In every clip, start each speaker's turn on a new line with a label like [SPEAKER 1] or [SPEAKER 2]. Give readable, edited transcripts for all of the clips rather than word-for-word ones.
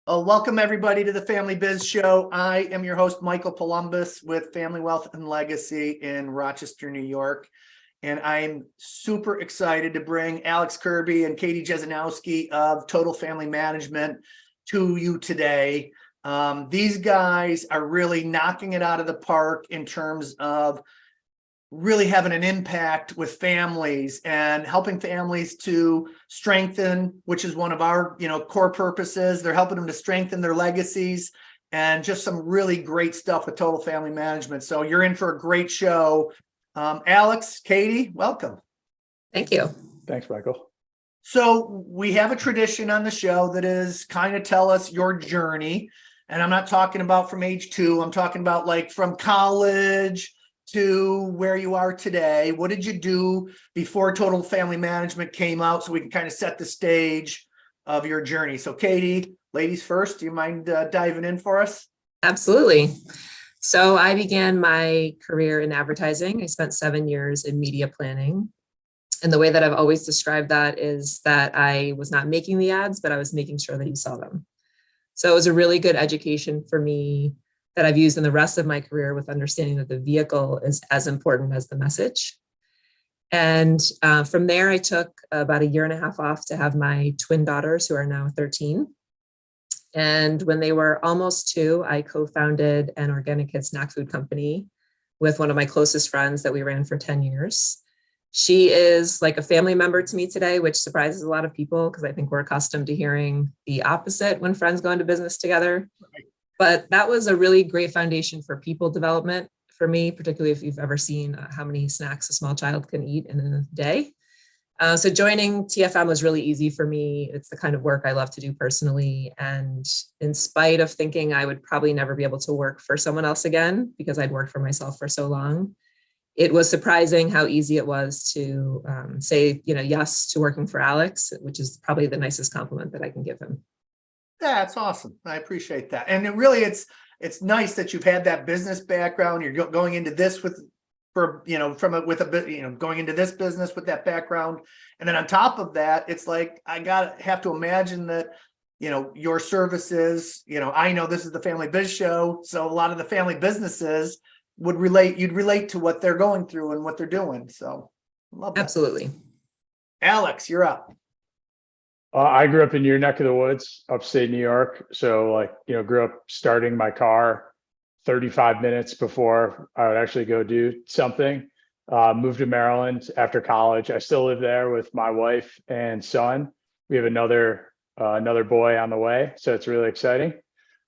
[SPEAKER 1] Welcome everybody to the Family Biz Show. I am your host, Michael Columbus with Family Wealth and Legacy in Rochester, New York. And I'm super excited to bring Alex Kirby and Katie Jesionowski of Total Family Management to you today. These guys are really knocking it out of the park in terms of really having an impact with families and helping families to strengthen, which is one of our core purposes. They're helping them to strengthen their legacies and just some really great stuff with Total Family Management. So you're in for a great show. Alex, Katie, welcome.
[SPEAKER 2] Thank you.
[SPEAKER 3] Thanks, Michael.
[SPEAKER 1] So we have a tradition on the show that is kind of tell us your journey. And I'm not talking about from age 2. I'm talking about like from college to where you are today. What did you do before Total Family Management came out so we can kind of set the stage of your journey? So Katie, ladies first, do you mind diving in for us?
[SPEAKER 2] Absolutely. So I began my career in advertising. I spent 7 years in media planning. And the way that I've always described that is that I was not making the ads, but I was making sure that you saw them. So it was a really good education for me that I've used in the rest of my career with understanding that the vehicle is as important as the message. And from there, I took about 1.5 years off to have my twin daughters, who are now 13. And when they were almost 2, I co-founded an organic kid snack food company with one of my closest friends that we ran for 10 years. She is like a family member to me today, which surprises a lot of people because I think we're accustomed to hearing the opposite when friends go into business together.
[SPEAKER 1] Right.
[SPEAKER 2] But that was a really great foundation for people development for me, particularly if you've ever seen how many snacks a small child can eat in a day. So joining TFM was really easy for me. It's the kind of work I love to do personally. And in spite of thinking I would probably never be able to work for someone else again, because I'd worked for myself for so long, it was surprising how easy it was to say, yes to working for Alex, which is probably the nicest compliment that I can give him.
[SPEAKER 1] That's awesome. I appreciate that. And it's nice that you've had that business background. You're going into this going into this business with that background. And then on top of that, it's like, have to imagine that, your services, I know this is the Family Biz Show. So a lot of the family businesses you'd relate to what they're going through and what they're doing. So love that.
[SPEAKER 2] Absolutely.
[SPEAKER 1] Alex, you're up.
[SPEAKER 3] I grew up in your neck of the woods, upstate New York. So grew up starting my car 35 minutes before I would actually go do something. Moved to Maryland after college. I still live there with my wife and son. We have another boy on the way. So it's really exciting.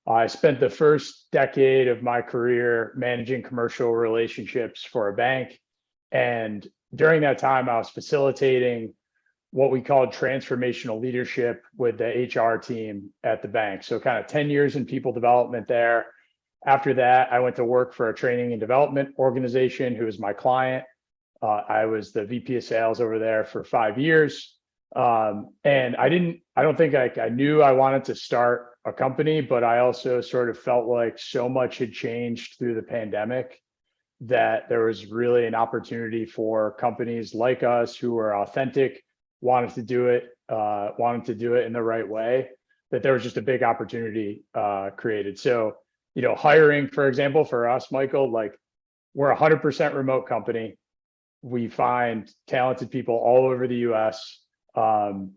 [SPEAKER 3] I spent the first decade of my career managing commercial relationships for a bank. And during that time, I was facilitating what we called transformational leadership with the HR team at the bank. So kind of 10 years in people development there. After that, I went to work for a training and development organization who was my client. I was the VP of sales over there for 5 years. And I don't think I knew I wanted to start a company, but I also sort of felt like so much had changed through the pandemic that there was really an opportunity for companies like us who were authentic, wanted to do it in the right way, that there was just a big opportunity created. So, hiring, for example, for us, Michael, we're a 100% remote company. We find talented people all over the US. No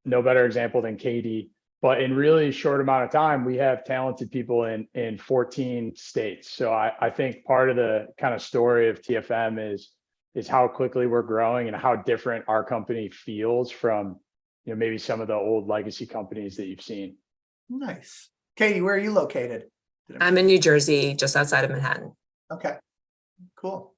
[SPEAKER 3] better example than Katie, but in really short amount of time, we have talented people in 14 states. So I think part of the kind of story of TFM is how quickly we're growing and how different our company feels from, maybe some of the old legacy companies that you've seen.
[SPEAKER 1] Nice. Katie, where are you located?
[SPEAKER 2] I'm in New Jersey, just outside of Manhattan.
[SPEAKER 1] Okay, cool.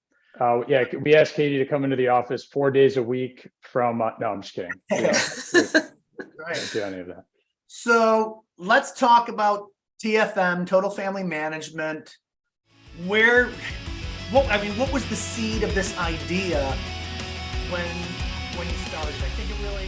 [SPEAKER 3] Yeah, we asked Katie to come into the office 4 days a week from, no, I'm just kidding. We don't do any of that.
[SPEAKER 1] So let's talk about TFM, Total Family Management. What was the seed of this idea when you started? I think it really